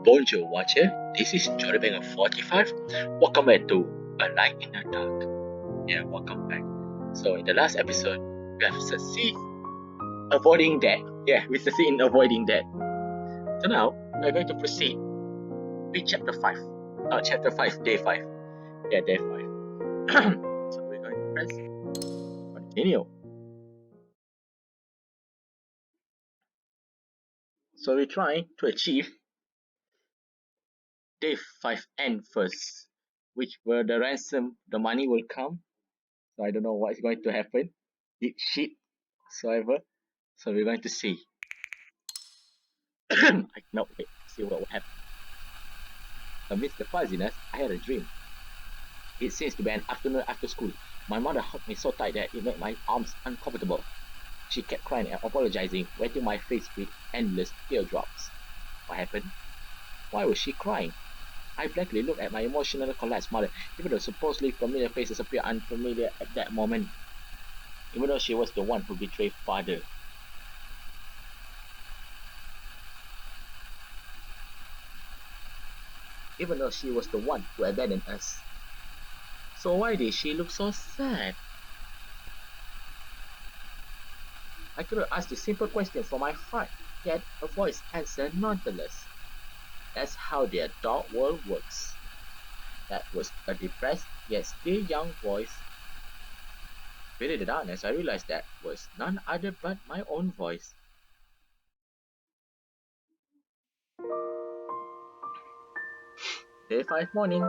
Bonjour watcher, this is Jordan45. Welcome back to A Light in the Dark. Yeah, welcome back. So in the last episode, we have succeeded avoiding that. Yeah, we succeed in avoiding that. So now, we're going to proceed with chapter 5. Chapter 5, day 5. Yeah, day 5. So we're going to press continue. So we're trying to achieve day 5 end first, which where the ransom, the money will come. So I don't know what is going to happen. Deep shit, whatsoever. So we're going to see. I cannot wait to see what will happen. Amidst the fuzziness, I had a dream. It seems to be an afternoon after school. My mother hugged me so tight that it made my arms uncomfortable. She kept crying and apologizing, wetting my face with endless teardrops. What happened? Why was she crying? I blankly looked at my emotionally collapsed mother, even though supposedly familiar faces appeared unfamiliar at that moment. Even though she was the one who betrayed father. Even though she was the one who abandoned us. So why did she look so sad? I could have asked a simple question from my heart, yet a voice answered nonetheless. That's how the adult world works. That was a depressed yet still young voice. Within the darkness, I realized that was none other but my own voice. Day 5 morning.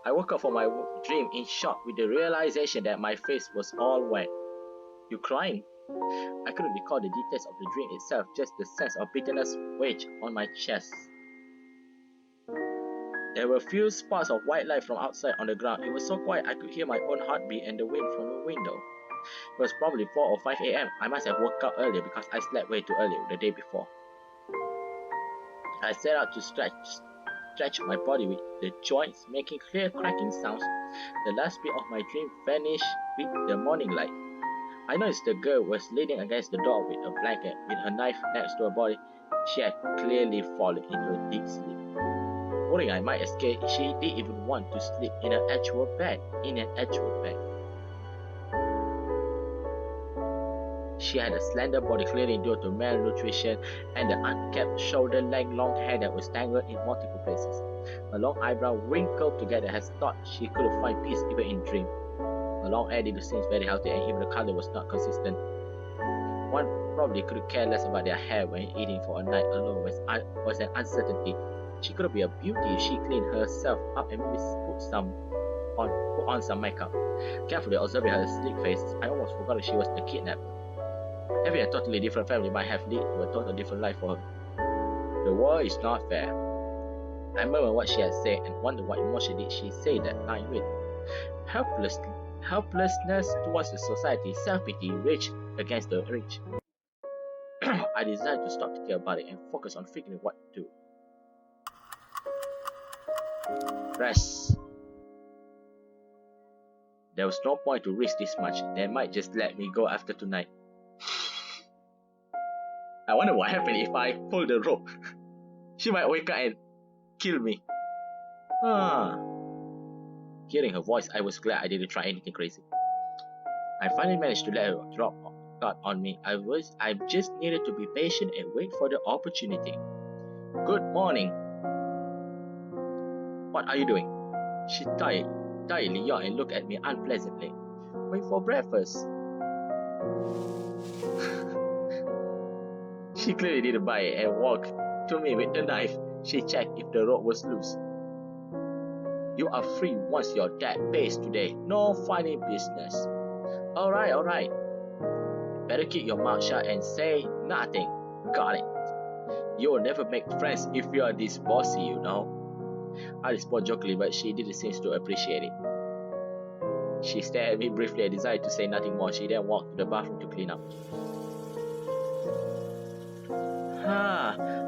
I woke up from my dream in shock with the realization that my face was all wet. You crying? I couldn't recall the details of the dream itself, just the sense of bitterness wedged on my chest. There were few spots of white light from outside on the ground. It was so quiet I could hear my own heartbeat and the wind from the window. It was probably 4 or 5 a.m. I must have woke up earlier because I slept way too early the day before. I set out to stretch my body with the joints making clear cracking sounds. The last bit of my dream vanished with the morning light. I noticed the girl was leaning against the door with a blanket with her knife next to her body. She had clearly fallen into a deep sleep. Worrying I might escape, she didn't even want to sleep in an actual bed. She had a slender body clearly due to malnutrition and the unkept shoulder-length long hair that was tangled in multiple places. Her long eyebrow wrinkled together as thought she couldn't find peace even in dream. Her long hair did seem very healthy and even the color was not consistent. One probably could care less about their hair when eating for a night alone was an uncertainty. She could be a beauty if she cleaned herself up and maybe put on some makeup. Carefully observing her sleek face, I almost forgot that she was a kidnapper. Having a totally different family might have led to a totally different life for her. The world is not fair. I remember what she had said and wondered what emotion did she say that night with. Helplessness towards the society, self-pity, rage against the rich. I decided to stop thinking about it and focus on figuring what to do. Rest. There was no point to risk this much. They might just let me go after tonight. I wonder what happened if I pull the rope. She might wake up and kill me. Hearing her voice, I was glad I didn't try anything crazy. I finally managed to let her drop God on me. I just needed to be patient and wait for the opportunity. Good morning. What are you doing? She tiredly yawned and looked at me unpleasantly. Wait for breakfast. She clearly didn't buy it and walked to me with the knife. She checked if the rope was loose. You are free once your dad pays today. No funny business. Alright. Better keep your mouth shut and say nothing. Got it. You will never make friends if you are this bossy, you know. I spoke jokingly, but she didn't seem to appreciate it. She stared at me briefly and decided to say nothing more. She then walked to the bathroom to clean up.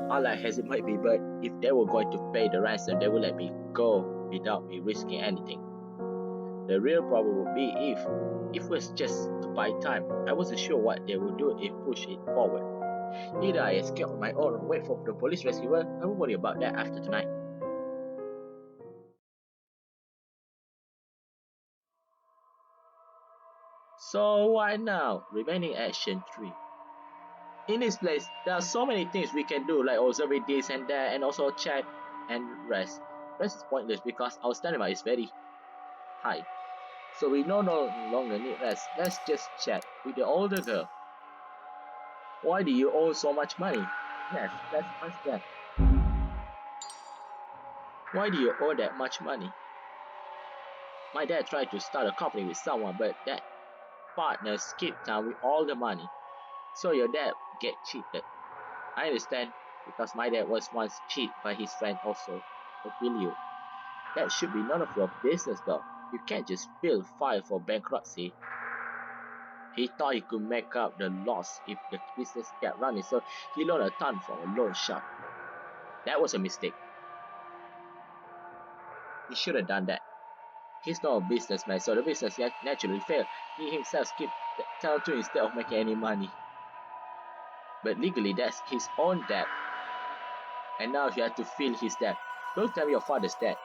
All like as it might be, but if they were going to pay the ransom, they would let me go without me risking anything. The real problem would be if it was just to buy time. I wasn't sure what they would do if push it forward. Either I escape on my own or wait for the police rescue. I will worry about that after tonight. So what now? Remaining action 3. In this place, there are so many things we can do, like observe this and that, and also chat and rest. Rest is pointless because our stamina is very high. So we no longer need rest. Let's just chat with the older girl. Why do you owe so much money? Yes, let's ask that. Why do you owe that much money? My dad tried to start a company with someone, but that partner skipped town with all the money. So your dad get cheated. I understand, because my dad was once cheated by his friend also. I feel you. That should be none of your business though. You can't just file for bankruptcy. He thought he could make up the loss if the business kept running, so he loaned a ton from a loan shark. That was a mistake. He should have done that. He's not a businessman, so the business naturally failed. He himself skipped the town too instead of making any money. But legally, that's his own debt. And now you have to feel his debt. Don't tell me your father's dead.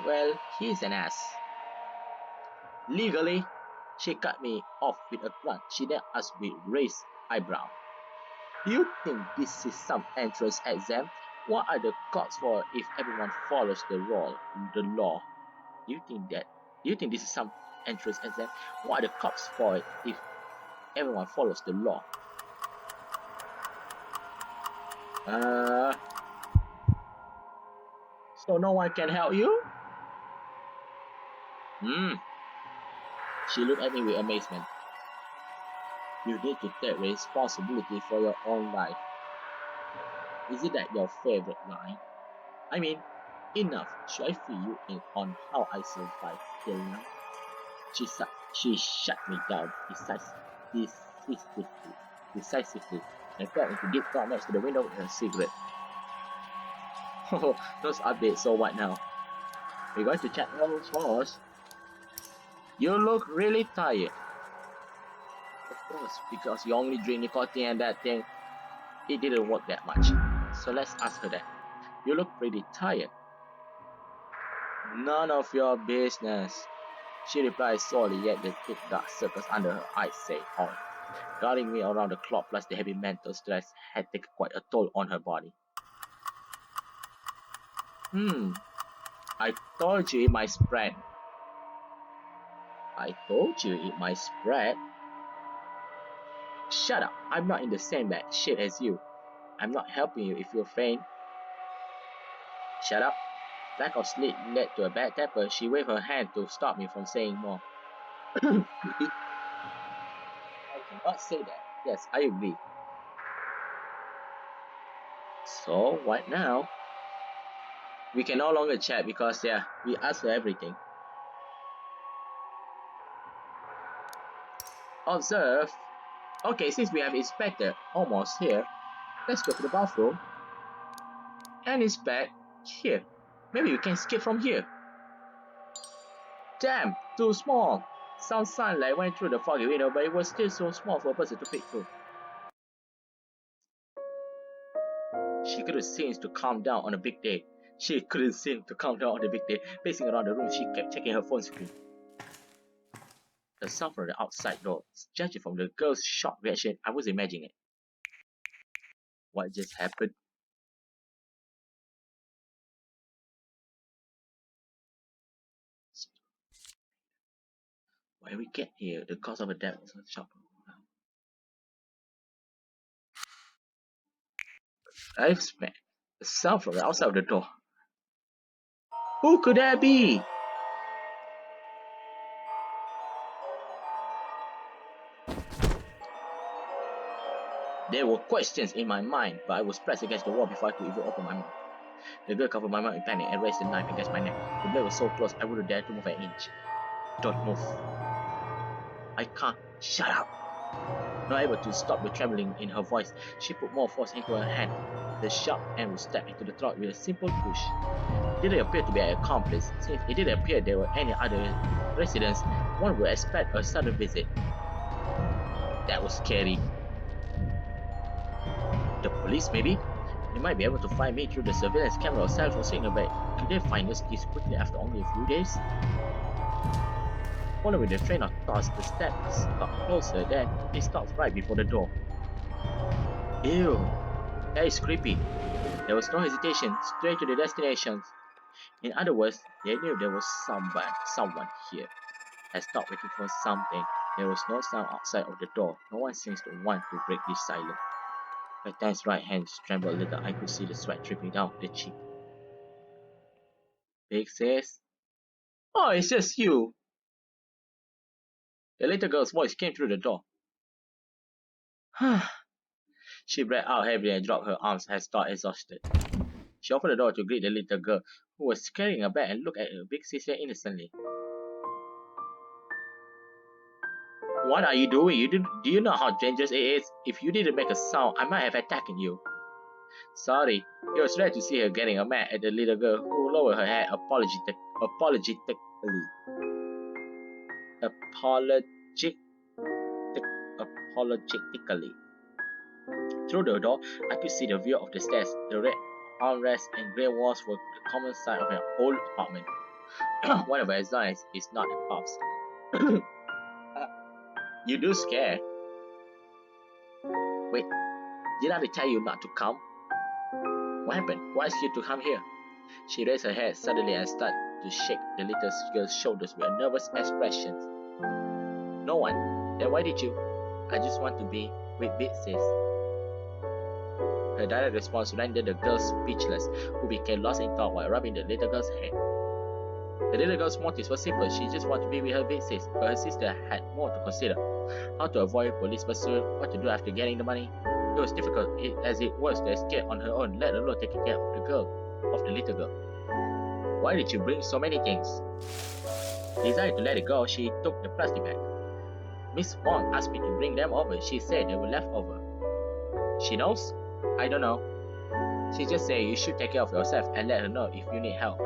Well, he's an ass. Legally, she cut me off with a glance. She then asked with raised eyebrow. Do you think this is some entrance exam? What are the cops for if everyone follows the law? Do you think this is some entrance exam? What are the cops for if everyone follows the law? So no one can help you? She looked at me with amazement. You need to take responsibility for your own life. Isn't that your favorite line? I mean, enough. Should I fill you in on how I survived till now? She shut me down decisively and fell into deep thought next to the window with her cigarette. Oh, those updates, so what now? We're going to chat those horse. You look really tired. Of course, because you only drink nicotine and that thing, it didn't work that much. So let's ask her that. You look pretty tired. None of your business. She replied slowly, yet the thick dark circles under her eyes say on. Guarding me around the clock plus the heavy mental stress had taken quite a toll on her body. I told you it might spread. I told you it might spread. Shut up, I'm not in the same bad shit as you. I'm not helping you if you're faint. Shut up. Lack of sleep led to a bad temper. She waved her hand to stop me from saying more. I cannot say that. Yes, I agree. So, what now? We can no longer chat because, we asked her everything. Observe. Okay, since we have Inspector almost here, let's go to the bathroom and inspect here. Maybe we can skip from here. Damn, too small. Some sunlight went through the foggy window, but it was still so small for a person to peek through. She couldn't seem to calm down on a big day. Pacing around the room, she kept checking her phone screen. The sound from the outside door. Judging from the girl's shocked reaction, I was imagining it. What just happened? When we get here, the cause of a death was a shock. I've smelled the sound from the outside of the door. Who could that be? There were questions in my mind, but I was pressed against the wall before I could even open my mouth. The girl covered my mouth in panic and raised the knife against my neck. The blade was so close I wouldn't dare to move an inch. Don't move. I can't. Shut up. Not able to stop the trembling in her voice, she put more force into her hand. The sharp end was stabbed into the throat with a simple push. It didn't appear to be an accomplice. Since it didn't appear there were any other residents, one would expect a sudden visit. That was scary. The police, maybe? They might be able to find me through the surveillance camera or cell phone signal, but could they find us this quickly after only a few days? Following the train of thoughts, the steps got closer, then they stopped right before the door. Ew, that is creepy. There was no hesitation, straight to the destinations. In other words, they knew there was someone here. I stopped waiting for something. There was no sound outside of the door. No one seems to want to break this silence. My tense right hand trembled a little. I could see the sweat dripping down the cheek. Big sis? Oh, it's just you. The little girl's voice came through the door. She breathed out heavily and dropped her arms as though exhausted. She opened the door to greet the little girl, who was carrying a bag, and looked at her big sister innocently. What are you doing? Do you know how dangerous it is? If you didn't make a sound, I might have attacked you. Sorry. It was rare to see her getting mad at the little girl, who lowered her head apologetically. Through the door, I could see the view of the stairs. The red armrests and grey walls were the common sight of an old apartment. Whatever as long as it's not a pub's. You do scare. Wait, did I tell you not to come? What happened? Why is you to come here? She raised her head suddenly and started to shake the little girl's shoulders with a nervous expression. No one. Then why did you? I just want to be with Big Sis. Her direct response rendered the girl speechless, who became lost in thought while rubbing the little girl's head. The little girl's motives were simple. She just wanted to be with her big sis, but her sister had more to consider. How to avoid police pursuit, what to do after getting the money. It was difficult as it was to escape on her own, let alone taking care of the little girl. Why did you bring so many things? Decided to let it go, she took the plastic bag. Miss Wong asked me to bring them over. She said they were left over. She knows? I don't know. She just said you should take care of yourself and let her know if you need help.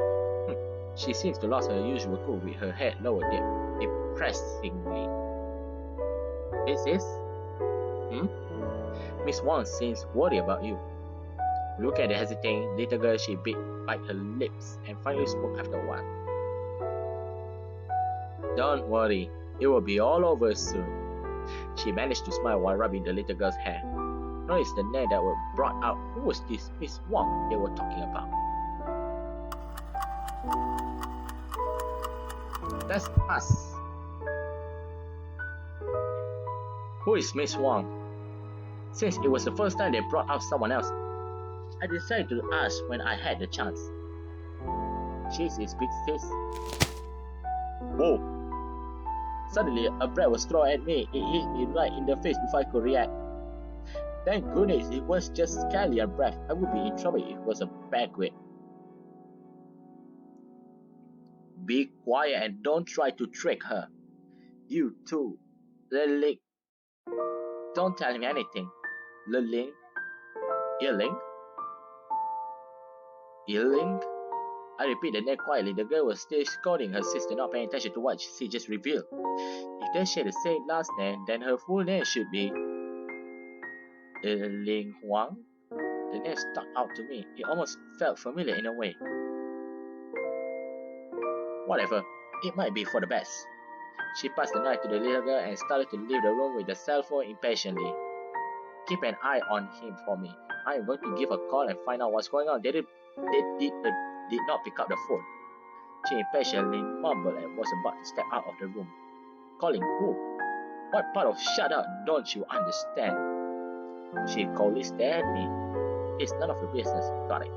She seems to lose her usual cool with her head lowered depressingly. This is? Miss Wong seems worried about you. Look at the hesitating little girl. She bit her lips and finally spoke after a while. Don't worry, it will be all over soon. She managed to smile while rubbing the little girl's hair. Noticed the name that were brought out. Who was this Miss Wong they were talking about? That's us. Who is Miss Wong? Since it was the first time they brought out someone else, I decided to ask when I had the chance. She's his big sis. Whoa! Suddenly, a breath was thrown at me. It hit me right in the face before I could react. Thank goodness it was just scallion breath. I would be in trouble if it was a banquet. Be quiet and don't try to trick her. You too, Liling. Don't tell him anything. Liling? Yiling? Yiling? I repeat the name quietly. The girl was still scolding her sister, not paying attention to what she just revealed. If they share the same last name, then her full name should be Ling Huang. The name stuck out to me. It almost felt familiar in a way. Whatever, it might be for the best. She passed the knife to the little girl and started to leave the room with the cell phone impatiently. Keep an eye on him for me. I am going to give a call and find out what's going on. They did not pick up the phone. She impatiently mumbled and was about to step out of the room. Calling who? What part of shut up don't you understand? She coldly stared at me. It's none of your business. Got it.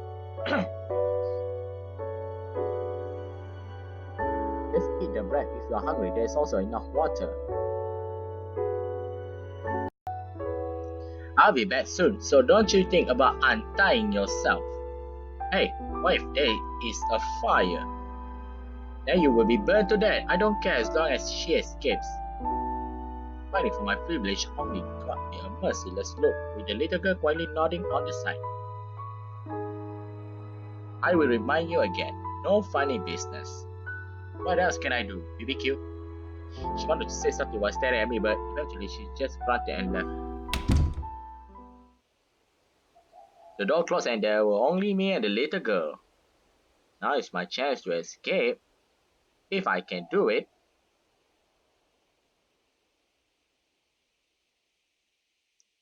Just eat the bread if you are hungry. There is also enough water. I'll be back soon, so don't you think about untying yourself. Hey, what if there is a fire? Then you will be burned to death. I don't care as long as she escapes. Fighting for my privilege only got me a merciless look, with the little girl quietly nodding on the side. I will remind you again, no funny business. What else can I do, BBQ? She wanted to say something while staring at me, but eventually she just grunted and left. The door closed and there were only me and the little girl. Now is my chance to escape, if I can do it.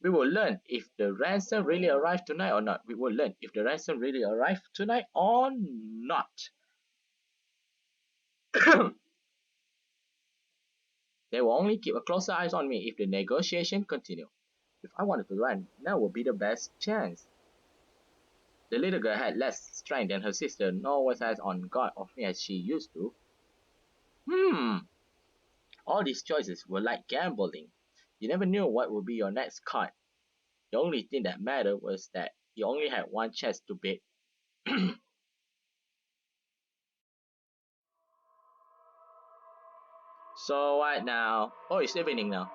We will learn if the ransom really arrived tonight or not. We will learn if the ransom really arrived tonight or not. They will only keep a closer eyes on me if the negotiation continue. If I wanted to run, now would be the best chance. The little girl had less strength than her sister, nor was as on guard of me as she used to. All these choices were like gambling. You never knew what would be your next card. The only thing that mattered was that you only had one chance to bet. So what now? Oh, it's evening now.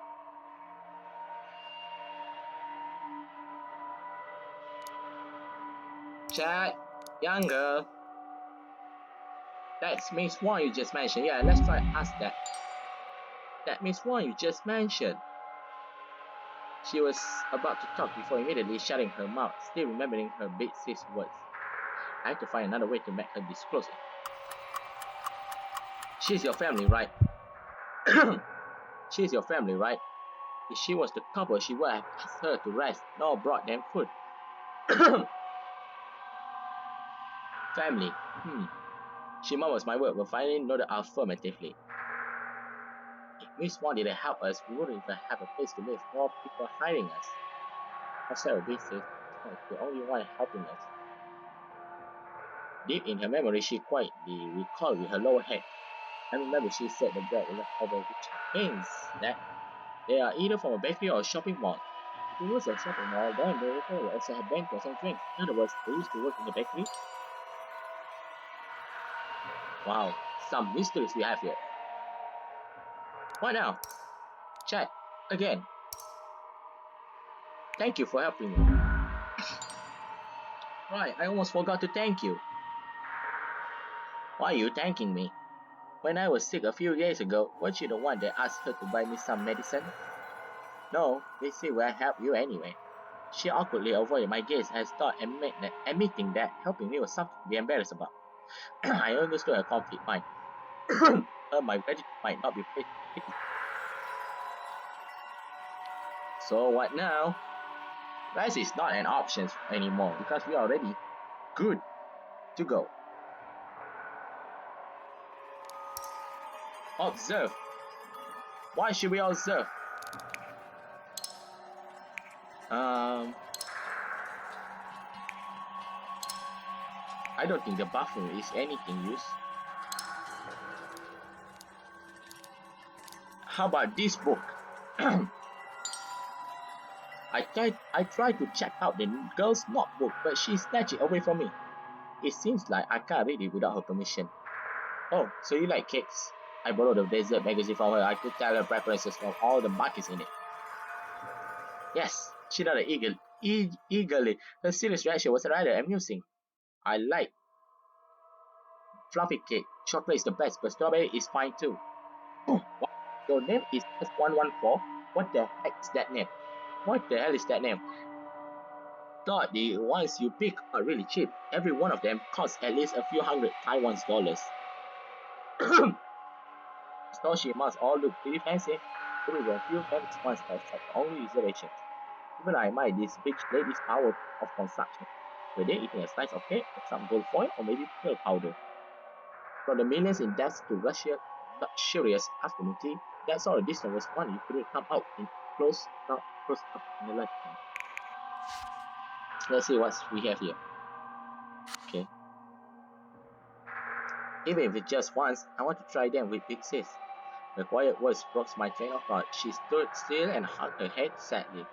Chat, young girl. That's Miss Wang you just mentioned. Yeah, let's try ask that. That Miss Wang you just mentioned. She was about to talk before immediately shutting her mouth, still remembering her big sis words. I had to find another way to make her disclose it. She's your family, right? She's your family, right? If she was the couple, she would have asked her to rest, nor brought them food. Family. She murmurs my word, but finally nodded affirmatively. If Miss Wang didn't help us, we wouldn't even have a place to live, more people hiding us. How Sarah did say, was the only one helping us. Deep in her memory, she quietly recalled with her lower head. I remember she said the bread was left over, which means that they are either from a bakery or a shopping mall. If it was a shopping mall, then they will also have banquets and drinks. In other words, they used to work in the bakery. Wow, some mysteries we have here. What now? Chat, again. Thank you for helping me. Right, I almost forgot to thank you. Why are you thanking me? When I was sick a few days ago, weren't you the one that asked her to buy me some medicine? No, they say we'll help you anyway. She awkwardly avoided my gaze as thought admitting that helping me was something to be embarrassed about. I understood her complete mind. My gratitude might not be pretty. So what now? Rest is not an option anymore because we are already good to go. Observe. Why should we observe? I don't think the bathroom is anything use. How about this book? I tried to check out the girl's notebook, but she snatched it away from me. It seems like I can't read it without her permission. Oh, so you like cakes? I borrowed a dessert magazine from her. I could tell her preferences from all the markings in it. Yes, she nodded eagerly. Her serious reaction was rather amusing. I like fluffy cake. Chocolate is the best, but strawberry is fine too. What? Your name is S114? What the heck is that name? What the hell is that name? Thought the ones you pick are really cheap. Every one of them costs at least a few hundred Taiwan's dollars. So she must all look pretty fancy. There were a few famous ones that had only reservations. Even I admire this rich lady's power of construction. Were they eating a slice of cake, some gold foil, or maybe pearl powder? From the millions in debts to luxurious afternoon tea, that sort of distance was one you couldn't come out in close up in a lifetime. Let's see what we have here. Okay. Even if it's just once, I want to try them with Big Sis. The quiet words broke my train of thought. She stood still and hugged her head sadly.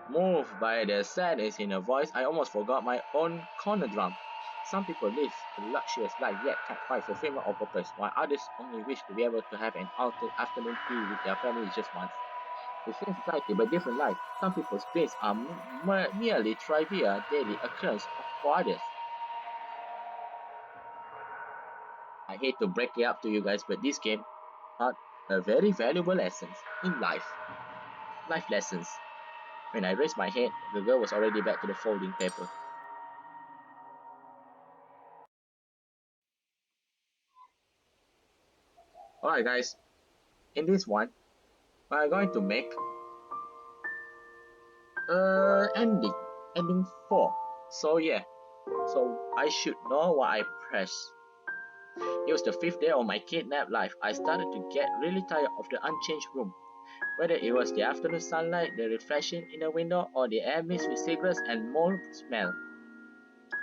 Moved by the sadness in her voice, I almost forgot my own corner drum. Some people live a luxurious life yet can't find fulfillment or purpose, while others only wish to be able to have an afternoon tea with their families just once. The same society but different life. Some people's dreams are merely trivial daily occurrence for others. I hate to break it up to you guys, but this game out a very valuable lesson in life. Life lessons. When I raised my head, the girl was already back to the folding paper. Alright guys, in this one, we're going to make ending. Ending 4. So yeah, so I should know what I press. It was the 5th day of my kidnapped life. I started to get really tired of the unchanged room. Whether it was the afternoon sunlight, the reflection in the window, or the air mist with cigarettes and mold smell.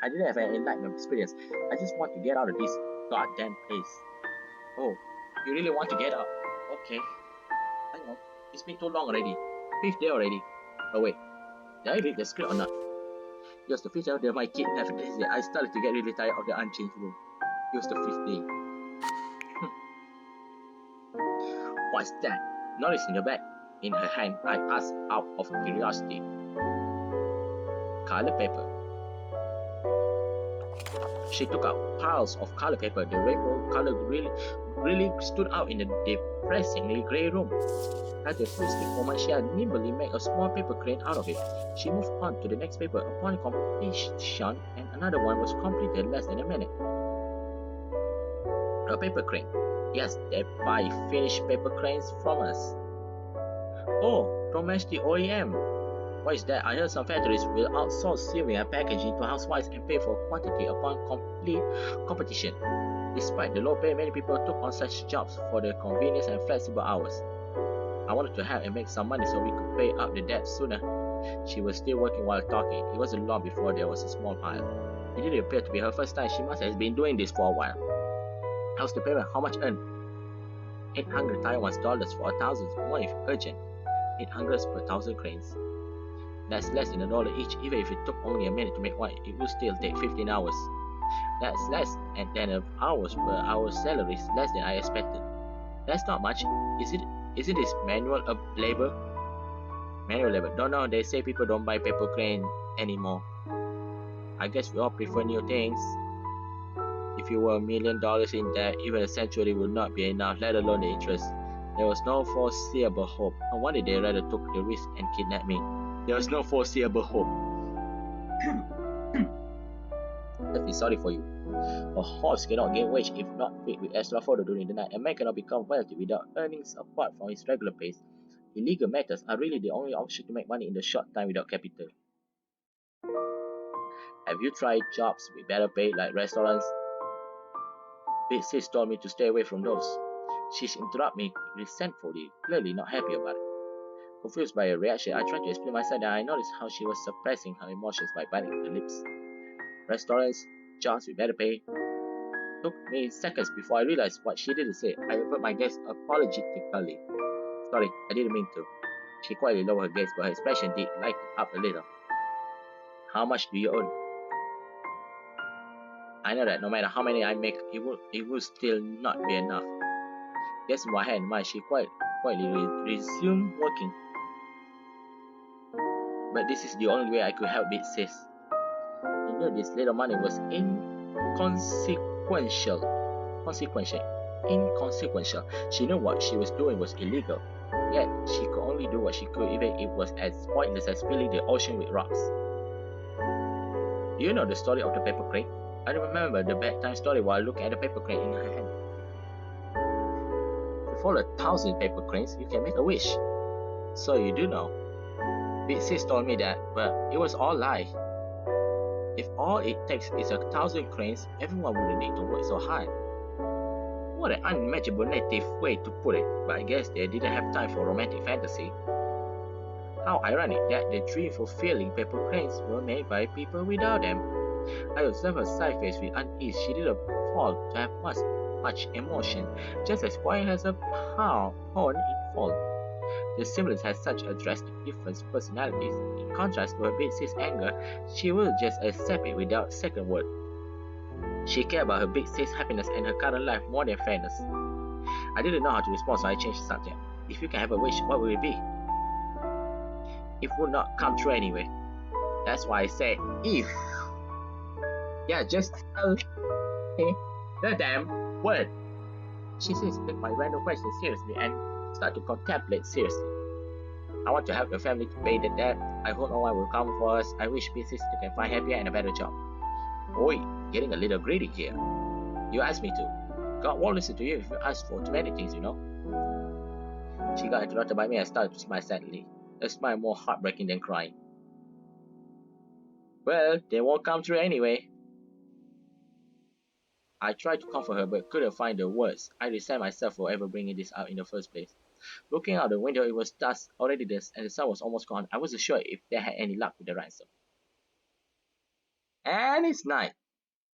I didn't have an enlightenment experience. I just want to get out of this goddamn place. Oh, you really want to get out? Okay. I know. It's been too long already. 5th day already. Oh wait, did I read the script or not? It was the 5th day of my kidnapped day. I started to get really tired of the unchanged room. It was the 5th day. What's that? Noticing the bag in her hand, I asked out of curiosity. Color paper. She took out piles of color paper. The rainbow color really stood out in the depressingly grey room. After a twisting moment, she had nimbly made a small paper crane out of it. She moved on to the next paper. Upon completion, and another one was completed in less than a minute. A paper crane. Yes, they buy finished paper cranes from us. Oh, domestic OEM. What is that? I heard some factories will outsource sewing and packaging to housewives and pay for quantity upon complete competition. Despite the low pay, many people took on such jobs for the convenience and flexible hours. I wanted to help and make some money so we could pay up the debt sooner. She was still working while talking. It wasn't long before there was a small pile. It didn't appear to be her first time. She must have been doing this for a while. How's the payment? How much earned? 800 Taiwan dollars for 1,000 more if urgent. 800 per 1,000 cranes. That's less than $1 each. Even if it took only a minute to make one, it would still take 15 hours. That's less than an hour's per hour salary, less than I expected. That's not much. Isn't this manual labor? Manual labor. Don't know. They say people don't buy paper crane anymore. I guess we all prefer new things. If you were $1 million in debt, even a century would not be enough, let alone the interest. There was no foreseeable hope. No wonder they rather took the risk and kidnapped me. There was no foreseeable hope. I feel sorry for you. A horse cannot gain wage if not paid with extra fodder during the night. A man cannot become wealthy without earnings apart from his regular pay. Illegal methods are really the only option to make money in the short time without capital. Have you tried jobs with better pay like restaurants? Big sis told me to stay away from those. She interrupted me resentfully, clearly not happy about it. Confused by her reaction, I tried to explain myself that I noticed how she was suppressing her emotions by biting her lips. Restaurants, jobs with better pay. Took me seconds before I realized what she didn't say. I averted my gaze apologetically. Sorry, I didn't mean to. She quietly lowered her gaze, but her expression did light up a little. How much do you own? I know that no matter how many I make, it would still not be enough. Guess in my hand, she quietly resumed working. But this is the only way I could help it, sis. She knew this little money was inconsequential. She knew what she was doing was illegal. Yet, she could only do what she could, even if it was as pointless as filling the ocean with rocks. Do you know the story of the paper crane? I remember the bedtime story while looking at the paper crane in her hand. If you follow 1,000 paper cranes, you can make a wish. So you do know. Big sis told me that, but it was all lie. If all it takes is 1,000 cranes, everyone wouldn't need to work so hard. What an unimaginable native way to put it, but I guess they didn't have time for romantic fantasy. How ironic that the dream-fulfilling paper cranes were made by people without them. I observed her side face with unease. She didn't fall to have much emotion, just as quiet as a pawn in fall. The siblings had such a drastic difference in personalities. In contrast to her big sis' anger, she would just accept it without a second word. She cared about her big sis' happiness and her current life more than fairness. I didn't know how to respond, so I changed the subject. If you can have a wish, what would it be? It would not come true anyway. That's why I said if. Yeah, just tell me the damn word. She seems to take my random questions seriously and start to contemplate seriously. I want to help the family to pay the debt. I hope no one will come for us. I wish my sister can find happier and a better job. Oi, getting a little greedy here. You asked me to. God won't listen to you if you ask for too many things, you know. She got interrupted by me and started to smile sadly. A smile more heartbreaking than crying. Well, they won't come through anyway. I tried to comfort her but couldn't find the words. I resent myself for ever bringing this up in the first place. Looking out the window, it was dusk, already dusk, and the sun was almost gone. I wasn't sure if they had any luck with the ransom. And it's night.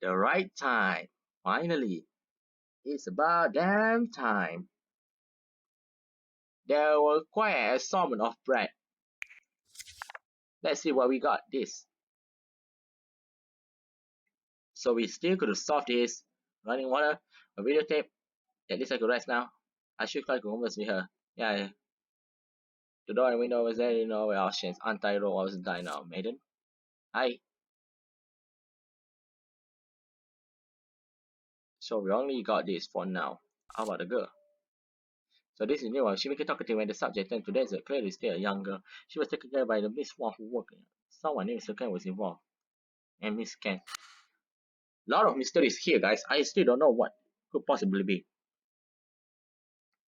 The right time. Finally. It's about damn time. There was quite an assortment of bread. Let's see what we got. This. So we still could have solved this. Running water, a videotape. At least I could rest now. I should try to converse with her. Yeah. The door and window was there, you know, where options. Untie rope, I was dying now, maiden. Hi. So we only got this for now. How about the girl? So this is new one. She became talkative when the subject turned to desert. Clearly still a young girl. She was taken care by the Miss Wong who worked. Someone named Mr. Ken was involved. And Miss Ken. Lot of mysteries here, guys. I still don't know what could possibly be.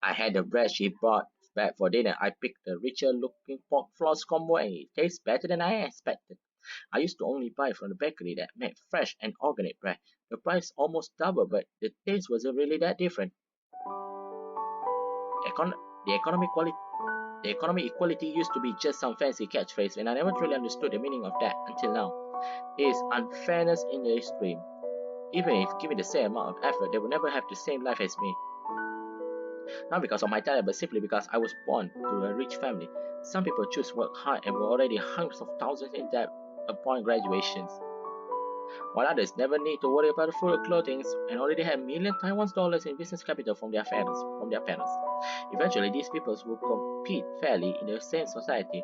I had the bread she brought back for dinner. I picked the richer looking pork floss combo and it tastes better than I expected. I used to only buy from the bakery that made fresh and organic bread. The price almost doubled, but the taste wasn't really that different. The economy quality The economy equality used to be just some fancy catchphrase, and I never truly understood the meaning of that until now. It is unfairness in the extreme. Even if given the same amount of effort, they will never have the same life as me. Not because of my talent, but simply because I was born to a rich family. Some people choose work hard and were already hundreds of thousands in debt upon graduations, while others never need to worry about the food or clothing and already have million Taiwan's dollars in business capital from their parents. Eventually, these people will compete fairly in the same society.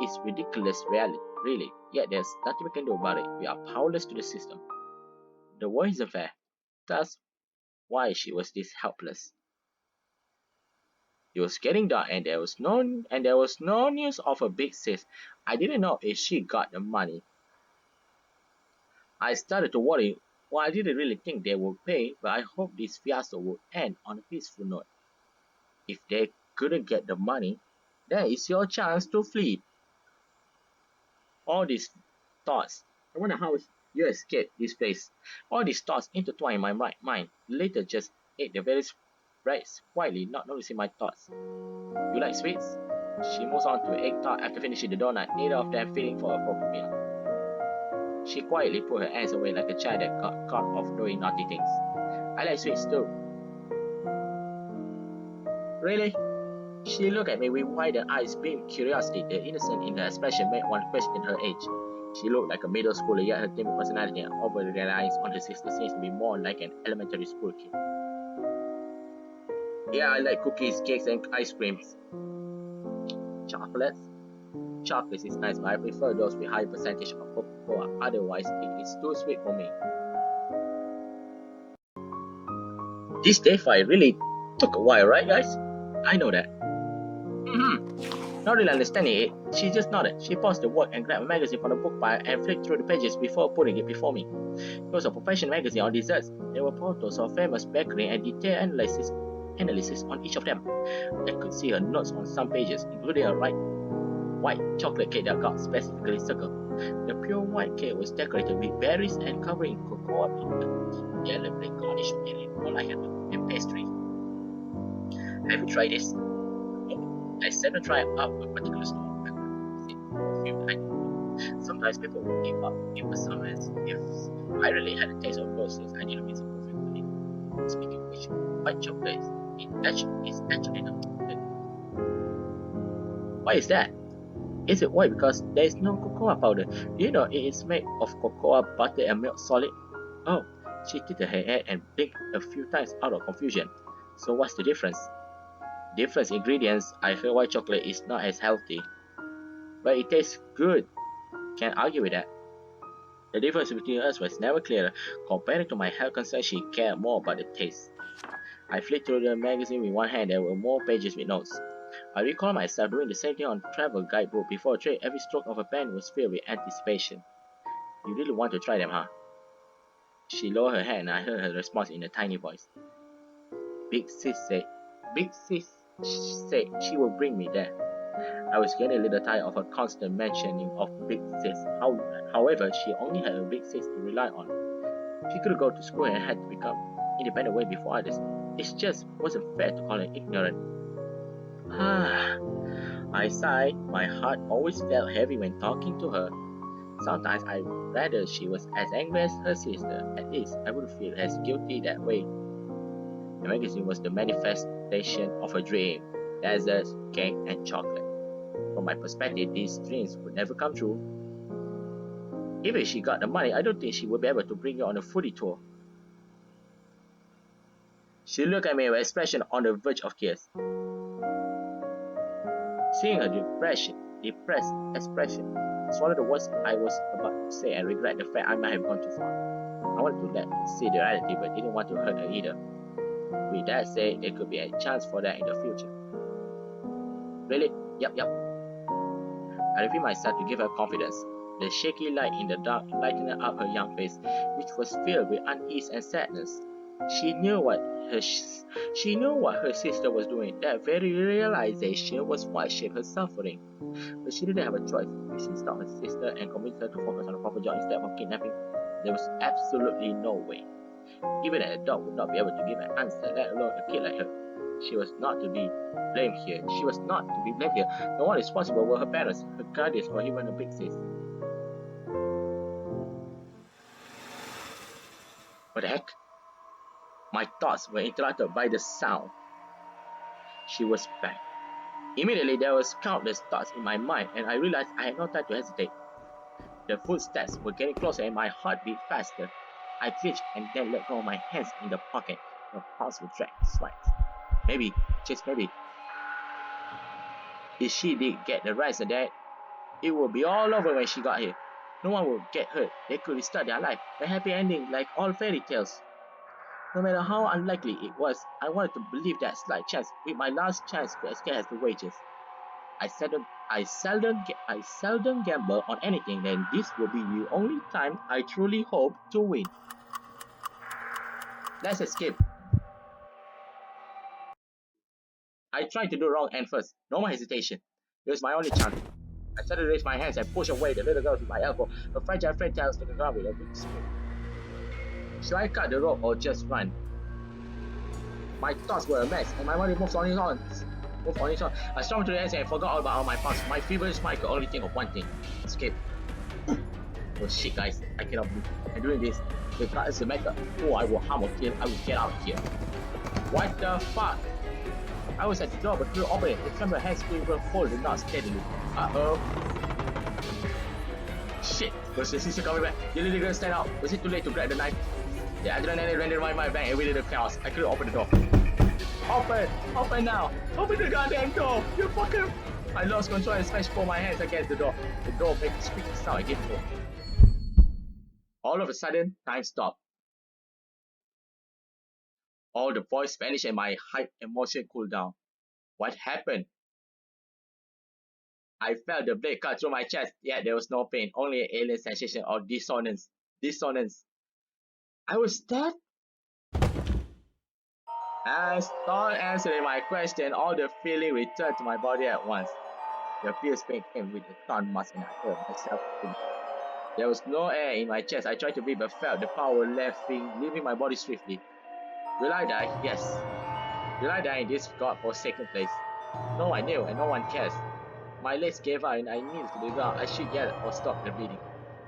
It's ridiculous, really. Yet there's nothing we can do about it. We are powerless to the system. The world isn't fair. That's why she was this helpless. It was getting dark, and there was no news of a big sis. I didn't know if she got the money. I started to worry. Well, I didn't really think they would pay, but I hoped this fiasco would end on a peaceful note. If they couldn't get the money, then it's your chance to flee. All these thoughts. I wonder how you escaped this place. All these thoughts intertwined in my mind. Later just ate the various breads quietly, not noticing my thoughts. You like sweets? She moves on to egg tart after finishing the donut, neither of them feeling for a proper meal. She quietly put her hands away like a child that got caught off doing naughty things. I like sweets too. Really? She looked at me with widened eyes, beaming curiosity. The innocence in her expression made one question her age. She looked like a middle schooler, yet her timid personality and over reliance on her sister seems to be more like an elementary school kid. Yeah, I like cookies, cakes, and ice creams. Chocolates? Chocolates is nice, but I prefer those with high percentage of cocoa. Otherwise, it is too sweet for me. This day fight really took a while, right, guys? I know that. Not really understanding it, she just nodded. She paused the work and grabbed a magazine from the book pile and flicked through the pages before putting it before me. It was a professional magazine on desserts. There were photos of famous bakery and detailed analysis on each of them. I could see her notes on some pages, including a white chocolate cake that got specifically circled. The pure white cake was decorated with berries and covered in cocoa powder, delicately garnished with more like a pastry. Have you tried this? I said to try out a particular store. Sometimes people will give up in perseverance. If I really had a taste of those things, I didn't miss it perfectly. Speaking of which, white chocolate is actually not chocolate. Why is that? Is it white because there is no cocoa powder? Do you know it is made of cocoa butter and milk solid? Oh, she tilted her head and blinked a few times out of confusion. So what's the difference? Different ingredients. I feel white chocolate is not as healthy, but it tastes good. Can't argue with that. The difference between us was never clear. Comparing to my health concern, she cared more about the taste. I flicked through the magazine with one hand. There were more pages with notes. I recall myself doing the same thing on travel guidebook before a trip. Every stroke of a pen was filled with anticipation. You really want to try them, huh? She lowered her head and I heard her response in a tiny voice. Big sis said she will bring me there. I was getting a little tired of her constant mentioning of big sis. However, she only had a big sis to rely on. She could go to school and had to become independent way before others. It just wasn't fair to call her ignorant. I sighed. My heart always felt heavy when talking to her. Sometimes I rather she was as angry as her sister. At least I would feel as guilty that way. The magazine was the manifestation of a dream. Desserts, cake, and chocolate. From my perspective, these dreams would never come true. Even if she got the money, I don't think she would be able to bring you on a foodie tour. She looked at me with an expression on the verge of tears. Seeing her depressed expression, I swallowed the words I was about to say and regret the fact I might have gone too far. I wanted to let her see the reality, but didn't want to hurt her either. With that said, there could be a chance for that in the future. Really? Yep. I repeat myself to give her confidence. The shaky light in the dark lightened up her young face, which was filled with unease and sadness. She knew what her sister was doing. That very realization was what shaped her suffering. But she didn't have a choice. If she stopped her sister and convinced her to focus on a proper job instead of kidnapping, there was absolutely no way. Even an adult would not be able to give an answer, let alone a kid like her. She was not to be blamed here. The one responsible were her parents, her guardians, or even her big sis. What the heck? My thoughts were interrupted by the sound. She was back. Immediately, there was countless thoughts in my mind, and I realized I had no time to hesitate. The footsteps were getting closer, and my heart beat faster. I twitched and then let go of my hands in the pocket. Her pulse would drag sweat. Maybe, just maybe, if she did get the rights of that, it would be all over when she got here. No one would get hurt. They could restart their life. A happy ending like all fairy tales. No matter how unlikely it was, I wanted to believe that slight chance with my last chance to escape as the wages. I seldom gamble on anything, and this will be the only time I truly hope to win. Let's escape. I tried to do wrong end first. No more hesitation. It was my only chance. I started to raise my hands and push away the little girl with my elbow. Her fragile friend tells to the ground with a big spin. Should I cut the rope or just run? My thoughts were a mess, and my body moved on its own. I stormed to the exit and forgot all about all my past. My feverish mind could only think of one thing: escape. Oh shit, guys! I cannot breathe. I'm doing this. Regardless of the matter who I will harm or kill, I will get out of here. What the fuck? I was at the door, but the door opened. The camera hands will hold the knot steadily. Uh-oh. Shit! Was the sister coming back? Did the little girl stand out? Was it too late to grab the knife? The adrenaline ran in my mind and we did the chaos. I couldn't open the door. Open now! Open the goddamn door! You fucker! I lost control and smashed both my hands against the door. The door made a squeaky sound again. All of a sudden, time stopped. All the voice vanished and my hype emotion cooled down. What happened? I felt the blade cut through my chest, yet there was no pain, only an alien sensation of dissonance. I was dead? As Thor answering my question, all the feeling returned to my body at once. The fierce pain came with the thorn mask and I heard myself scream. There was no air in my chest. I tried to breathe but felt the power leaving my body swiftly. Will I die? Yes. Will I die in this god-forsaken place? No one knew and no one cares. My legs gave out and I kneeled to the ground. I should yell or stop the bleeding.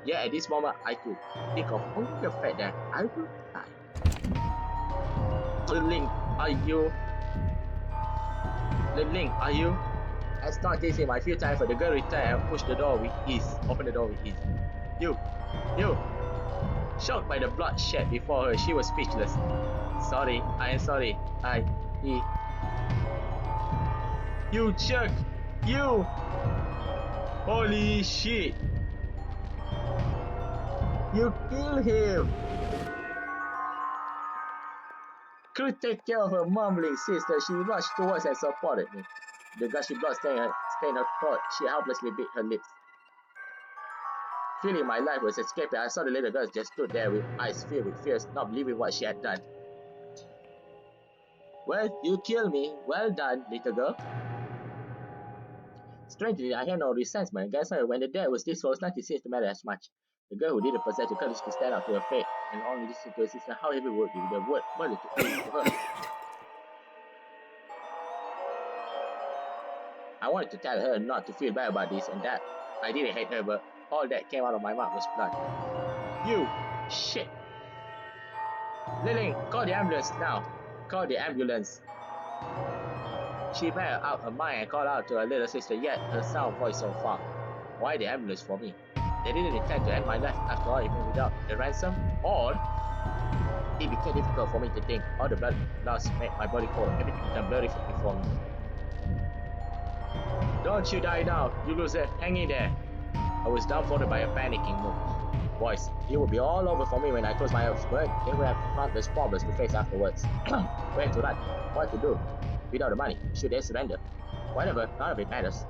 Yet at this moment I could think of only the fact that I will die. Ling, are you? I started chasing my few times, but the girl returned and pushed the door with ease. Opened the door with ease. You! Shocked by the blood shed before her, she was speechless. Sorry, I am sorry. You jerk! You! Holy shit! You killed him! couldn't take care of her mumbling sister. She rushed towards and supported me. The gushy blood stained her throat. She helplessly bit her lips. Feeling my life was escaping, I saw the little girl just stood there with eyes filled with fear, not believing what she had done. Well, you killed me. Well done, little girl. Strangely, I had no resentment against her. When the dead was this close, nothing seemed to matter as much. The girl who didn't possess the courage to stand up to her fate and only listen to her sister, how heavy would be the word murder to her. I wanted to tell her not to feel bad about this and that. I didn't hate her, but all that came out of my mouth was blood. You shit. Lily, call the ambulance now. Call the ambulance. She made out her mind and called out to her little sister, yet her sound voice so far. Why the ambulance for me? They didn't intend to end my life after all, even without the ransom. Or it became difficult for me to think. All the blood loss made my body cold. Everything became blurry before me. Don't you die now, you loser. Hang in there. I was dumbfounded by a panicking move. Boys, it would be all over for me when I close my eyes, but they would have countless problems to face afterwards. Where to run? What to do? Without the money, should they surrender? Whatever, none of it matters.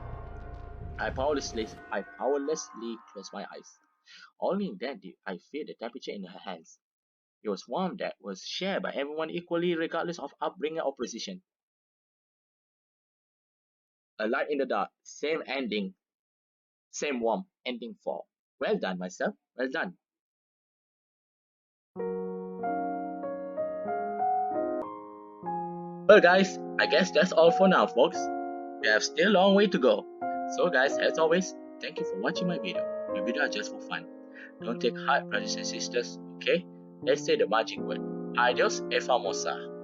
I powerlessly closed my eyes. Only then did I feel the temperature in her hands. It was warmth that was shared by everyone equally, regardless of upbringing or position. A light in the dark, same ending, same warmth, ending 4. Well done, myself. Well done. Well, guys, I guess that's all for now, folks. We have still a long way to go. So, guys, as always, thank you for watching my video. The video are just for fun. Don't take heart, brothers and sisters, okay? Let's say the magic word. Adios e famosa.